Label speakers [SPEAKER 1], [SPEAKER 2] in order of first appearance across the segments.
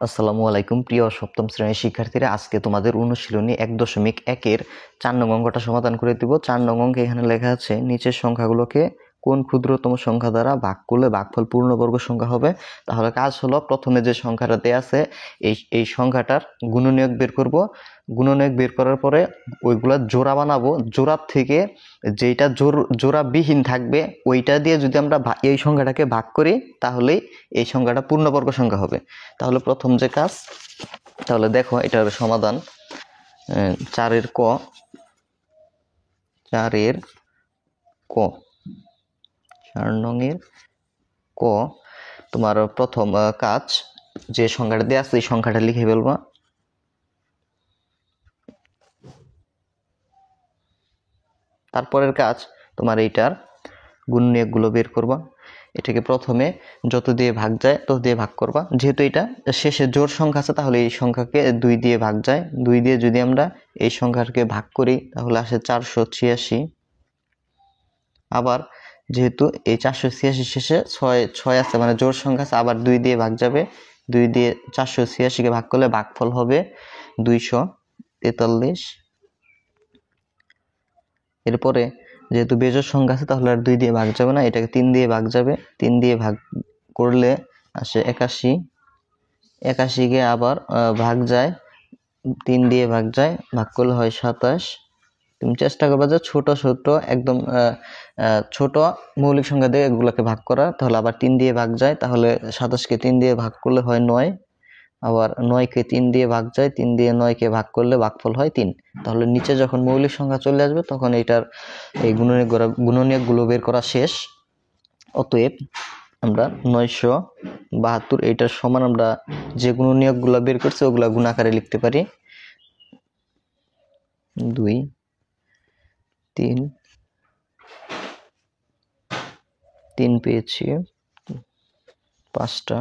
[SPEAKER 1] আসসালামু আলাইকুম প্রিয় সপ্তম শ্রেণীর শিক্ষার্থীরা, আজকে তোমাদের অনুশীলনী 1.1-এর 4 নং অঙ্কটা সমাধান করে দিব। 4 নং অঙ্কে এখানে লেখা আছে, নিচের সংখ্যাগুলোকে কোন ক্ষুদ্রতম সংখ্যা দ্বারা ভাগ করলে ভাগফল পূর্ণবর্গ সংখ্যা হবে। তাহলে কাজ হলো, প্রথমে যে সংখ্যাটা দেয়া আছে এই সংখ্যাটার গুণনীয়ক বের করব। গুণনীয়ক বের করার পরে ওইগুলা জোড়া বানাবো। জোড়ার থেকে যেটা জোড়াবিহীন থাকবে ওইটা দিয়ে যদি আমরা এই সংখ্যাটাকে ভাগ করি তাহলেই এই সংখ্যাটা পূর্ণবর্গ সংখ্যা হবে। তাহলে প্রথম যে কাজ, তাহলে দেখো এটার সমাধান। 4 ক 4 নং এর ক, তোমার প্রথম কাজ, যে সংখ্যাটা দেওয়া আছে এই সংখ্যাটা লিখে ফেলবা। তারপরের কাজ, তোমার এইটার গুণনীয়কগুলো বের করবা। এটাকে প্রথমে যত দিয়ে ভাগ যায় তত দিয়ে ভাগ করবা। যেহেতু এটা শেষে জোড় সংখ্যা আছে তাহলে এই সংখ্যাকে 2 দিয়ে ভাগ যায়। 2 দিয়ে যদি আমরা এই সংখ্যাকে ভাগ করি তাহলে আসে 486। আবার যেহেতু এই 486 শেষে 6 আছে, মানে জোড় সংখ্যা আছে, আবার 2 দিয়ে ভাগ যাবে। 2 দিয়ে 486কে ভাগ করলে ভাগফল হবে 243। এরপরে যেহেতু বেজোড় সংখ্যা আছে তাহলে আর 2 দিয়ে ভাগ যাবে না, এটাকে 3 দিয়ে ভাগ যাবে। 3 দিয়ে ভাগ করলে আসে 81। 81কে আবার ভাগ যায়, 3 দিয়ে ভাগ যায়, ভাগ করলে হয় 27। তুমি চেষ্টা করবে যে ছোট ছোট একদম ছোট মৌলিক সংখ্যা দিয়ে এগুলোকে ভাগ করা। তাহলে আবার 3 দিয়ে ভাগ যায়, তাহলে 27কে 3 দিয়ে ভাগ করলে হয় 9। আবার 9কে 3 দিয়ে ভাগ যায়, 3 দিয়ে 9কে ভাগ করলে ভাগফল হয় 3। তাহলে নিচে যখন মৌলিক সংখ্যা চলে আসবে তখন এটার এই গুণনীয়কগুলো বের করা শেষ। অতএব আমরা 972 এইটার সমান আমরা যে গুণনীয়কগুলো বের করছি ওগুলা গুণ আকারে লিখতে পারি। 2 3 পেয়েছি, 5টা।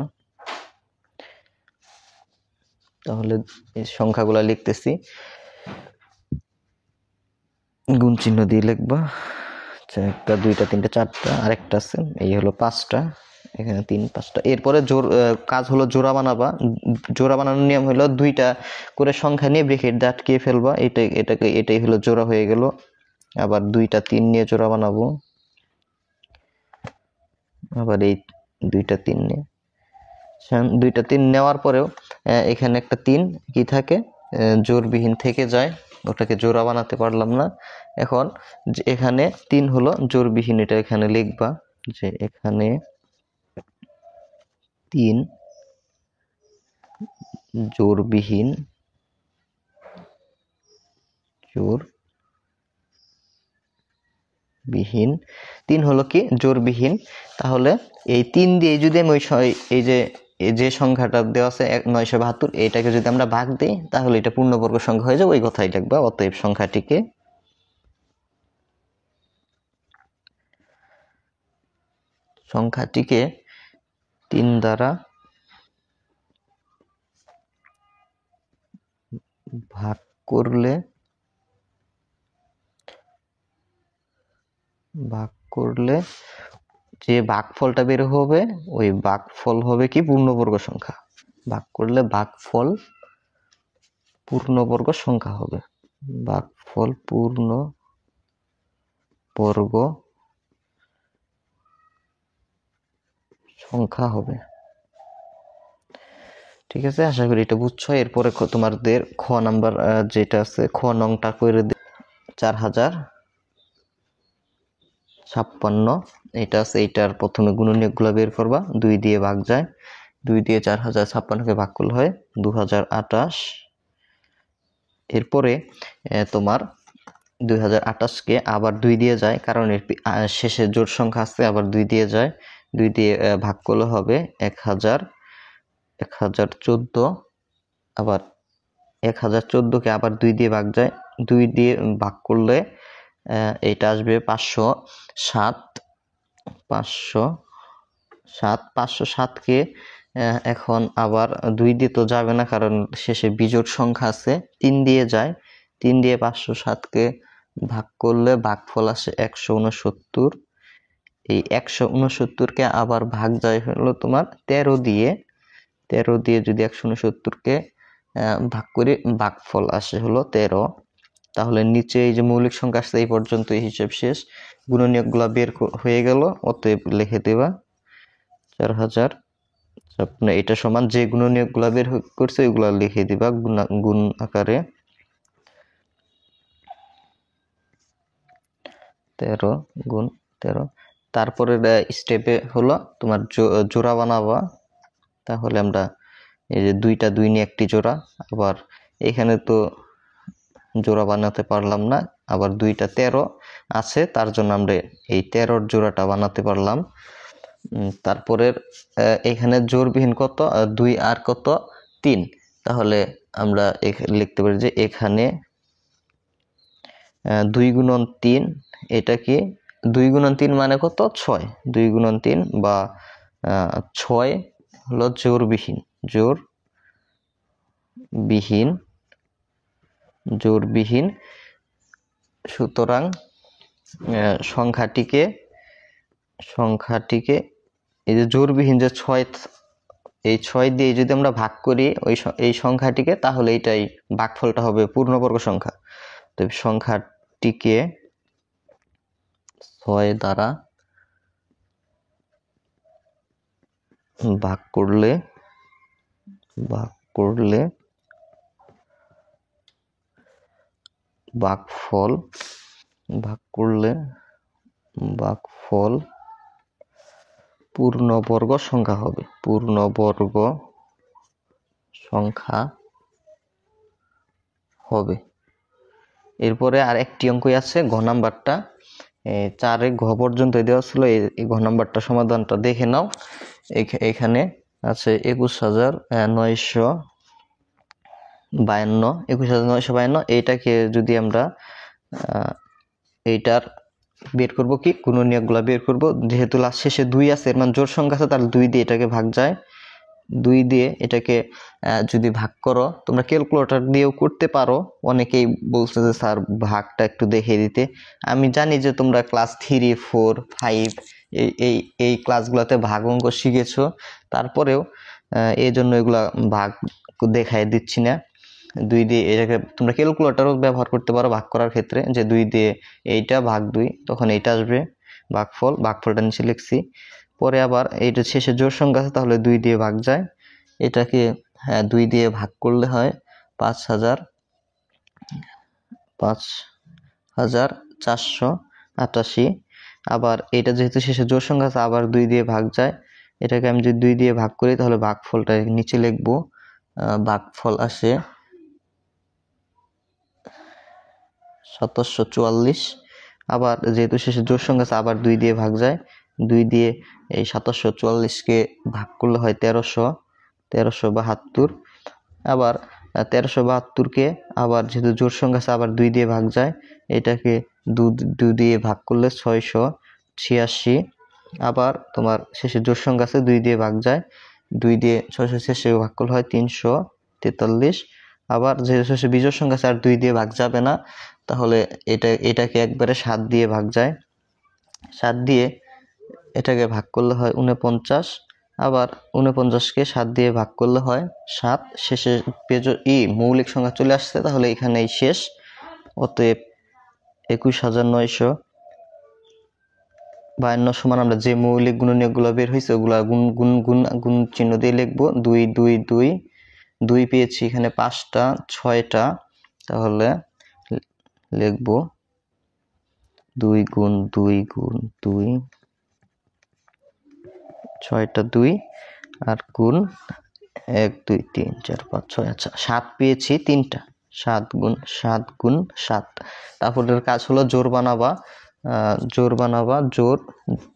[SPEAKER 1] তাহলে এই সংখ্যাগুলো লিখতেছি, গুণ চিহ্ন দিয়ে লিখবা। 1টা 2টা 3টা 4টা, আরেকটা আছে, এই হলো 5টা, এখানে 3 5টা। এরপরে কাজ হলো জোড়া বানাবা। জোড়া বানানোর নিয়ম হলো 2টা করে সংখ্যা নিয়ে ব্র্যাকেট দিয়ে আটকে ফেলবা। এটাই হলো জোড়া হয়ে গেল। আবার 2টা 3 নিয়ে জোড়া বানাবো, আবার এই 2টা 3 নিয়ে। 2টা 3 নেওয়ার পরেও এখানে একটা 3 কি থাকে, জোড়বিহীন থেকে যায়, ওটাকে জোড়া বানাতে পারলাম না। এখন এখানে 3 হলো জোড়বিহীন, এটা এখানে লিখবা যে এখানে 3 জোড়বিহীন। 3 হলো কি জোড়বিহীন। তাহলে এই 3 দিয়ে যদি আমি যে সংখ্যাটা দেওয়া আছে 972, এটাকে যদি আমরা ভাগ দিই তাহলে এটা পূর্ণবর্গ সংখ্যা হয়ে যাবে, ওই কথাই লিখবা। অতএব সংখ্যাটিকে সংখ্যাটিকে 3 দ্বারা ভাগ করলে যে ভাগফলটা বের হবে ওই ভাগফল হবে কি পূর্ণবর্গ সংখ্যা। ভাগ করলে ভাগফল পূর্ণবর্গ সংখ্যা হবে। ভাগফল পূর্ণবর্গ সংখ্যা হবে। ঠিক আছে, আশা করি এটা বুঝছো। এরপরে তোমাদের খ নাম্বার যেটা আছে, খ নংটা করে 4056। এটা আছে, এইটার প্রথমে গুণনীয়কগুলো বের করবা। 2 দিয়ে ভাগ যায়, 2 দিয়ে 4056কে ভাগ করলে হয় 2028। এরপরে তোমার 2028কে আবার 2 দিয়ে যায়, কারণ এর শেষে জোড় সংখ্যা আছে, আবার 2 দিয়ে যায়। 2 দিয়ে ভাগ করলে হবে 1014। আবার 1014কে আবার 2 দিয়ে ভাগ যায়, 2 দিয়ে ভাগ করলে এটা আসবে 507। 507কে এখন আবার 2 দিয়ে তো যাবে না, কারণ শেষে বিজোড় সংখ্যা আছে, 3 দিয়ে যায়। 3 দিয়ে 507কে ভাগ করলে ভাগফল আসে 169। এই 169কে আবার ভাগ যায় হলো তোমার 13 দিয়ে। 13 দিয়ে যদি 169কে ভাগ করি ভাগফল আসে হলো 13। তাহলে নিচে এই যে মৌলিক সংখ্যা আসছে এই পর্যন্ত হিসাব শেষ। গুণনীয়কগুলা বের হয়ে গেল, অতএব লিখে দেবা 4056। এটা সমান যে গুণনীয়কগুলা বের করছে ওইগুলা লিখে দিবা গুণ আকারে। 13 গুণ 13। তারপরে স্টেপে হলো তোমার জোড়া বানাবা। তাহলে আমরা এই যে 2টা 2 নিয়ে একটি জোড়া, আবার এখানে তো জোড়া বানাতে পারলাম না, আবার 2টা 13 আছে তার জন্য আমরা এই 13-র জোড়াটা বানাতে পারলাম। তারপরে এখানে জোড়বিহীন কত 2 আর কত 3। তাহলে আমরা লিখতে পারি যে এখানে 2 গুণন 3, এটা কি 2 গুণন 3 মানে কত 6। 2 গুণন 3 বা 6 হলো জোড়বিহীন। সুতরাং সংখ্যাটিকে এই যে জোড়বিহীন যে 6, এই 6 দিয়ে যদি আমরা ভাগ করি এই সংখ্যাটিকে, তাহলে এটাই ভাগফলটা হবে পূর্ণবর্গ সংখ্যা। তো সংখ্যাটিকে 6 দ্বারা ভাগ করলে ভাগফল পূর্ণবর্গ সংখ্যা হবে। এরপরে আর একটি অঙ্কই আছে, ঘ নাম্বারটা 4 ঘ পর্যন্ত দেওয়া ছিল। এই ঘ নাম্বারটা সমাধানটা দেখে নাও। এখানে আছে 21952। এইটাকে যদি আমরা এইটার বের করব কি গুণনীয়কগুলা বের করব। যেহেতু লাস্ট শেষে 2 আছে, এর মানে জোড় সংখ্যা আছে, তাহলে 2 দিয়ে এটাকে ভাগ যায়। 2 দিয়ে এটাকে যদি ভাগ করো, তোমরা ক্যালকুলেটর দিয়েও করতে পারো। অনেকেই বলছে যে স্যার ভাগটা একটু দেখিয়ে দিতে। আমি জানি যে তোমরা ক্লাস 3, 4, 5 এই ক্লাসগুলোতে ভাগ অঙ্ক শিখেছো, তারপরেও এই জন্য এগুলা ভাগ দেখাই দিচ্ছি না। 2 দিয়ে এটাকে তোমরা ক্যালকুলেটরও ব্যবহার করতে পারো ভাগ করার ক্ষেত্রে, যে 2 দিয়ে এইটা ভাগ 2, তখন এইটা আসবে ভাগফলটা নিচে লিখছি। পরে আবার এইটা শেষে জোড় সংখ্যা আছে, তাহলে 2 দিয়ে ভাগ যায়। এটাকে 2 দিয়ে ভাগ করলে হয় 5488। আবার এটা যেহেতু শেষে জোড় সংখ্যা আছে, আবার 2 দিয়ে ভাগ যায়। এটাকে আমি যদি 2 দিয়ে ভাগ করি, তাহলে ভাগফলটা নিচে লিখবো। ভাগফল আসে 2744। আবার যেহেতু শেষে জোড় সংখ্যা আছে, আবার 2 দিয়ে ভাগ যায়। 2 দিয়ে এই 2744কে ভাগ করলে হয় 1372। আবার 1372কে আবার যেহেতু জোড় সংখ্যা আছে, আবার 2 দিয়ে ভাগ যায়। এটাকে 2 দিয়ে ভাগ করলে 686। আবার তোমার শেষে জোড় সংখ্যা আছে, 2 দিয়ে ভাগ যায়। 2 দিয়ে 686 ভাগ করলে হয় 343। আবার যেহেতু শেষে বিজোড় সংখ্যা আছে, আর 2 দিয়ে ভাগ যাবে না, তাহলে এটাকে একবারে 7 দিয়ে ভাগ যায়। 7 দিয়ে এটাকে ভাগ করলে হয় 49। আবার 49কে 7 দিয়ে ভাগ করলে হয় 7। শেষে মৌলিক সংখ্যা চলে আসছে, তাহলে এখানেই শেষ। অতএব 21052 সমান আমরা যে মৌলিক গুণনীয়কগুলো বের হয়েছে ওগুলা গুণ চিহ্ন দিয়ে লিখবো। 2 2 2 2 পেয়েছি এখানে 5টা 6টা, তাহলে লিখবো 2 গুণ 2 গুণ 2, 6টা 2 আর গুণ 1 2 3 4 5 6। আচ্ছা 7 পেয়েছি 3টা, 7 গুণ 7। তারপরের কাজ হলো জোড় বানাবা। জোড়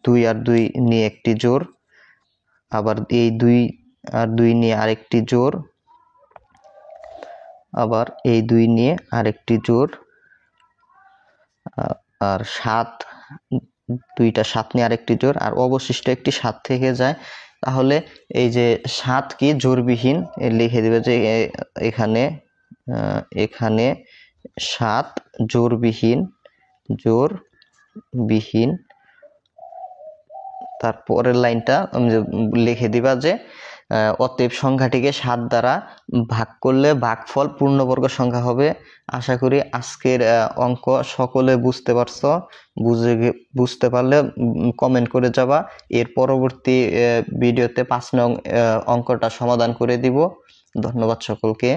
[SPEAKER 1] 2 আর 2 নিয়ে একটি জোড়, আবার এই 2 আর 2 নিয়ে আরেকটি জোড়, আবার এই 2 নিয়ে আরেকটি জোড়, আর 2টা 7 নিয়ে আরেকটি জোড়, আর অবশিষ্ট একটি 7 থেকে যায়। তাহলে এই যে 7 কি জোড়বিহীন, লিখে দিবে যে এখানে 7 জোড়বিহীন। তারপরের লাইনটা লিখে দিবা যে অতএব সংখ্যাটিকে 7 দ্বারা ভাগ করলে ভাগফল পূর্ণবর্গ সংখ্যা হবে। আশা করি আজকের অঙ্ক সকলে বুঝতে পারছো। বুঝতে পারলে কমেন্ট করে যাবা। এর পরবর্তী ভিডিওতে 5 নং অঙ্কটা সমাধান করে দিব। ধন্যবাদ সকলকে।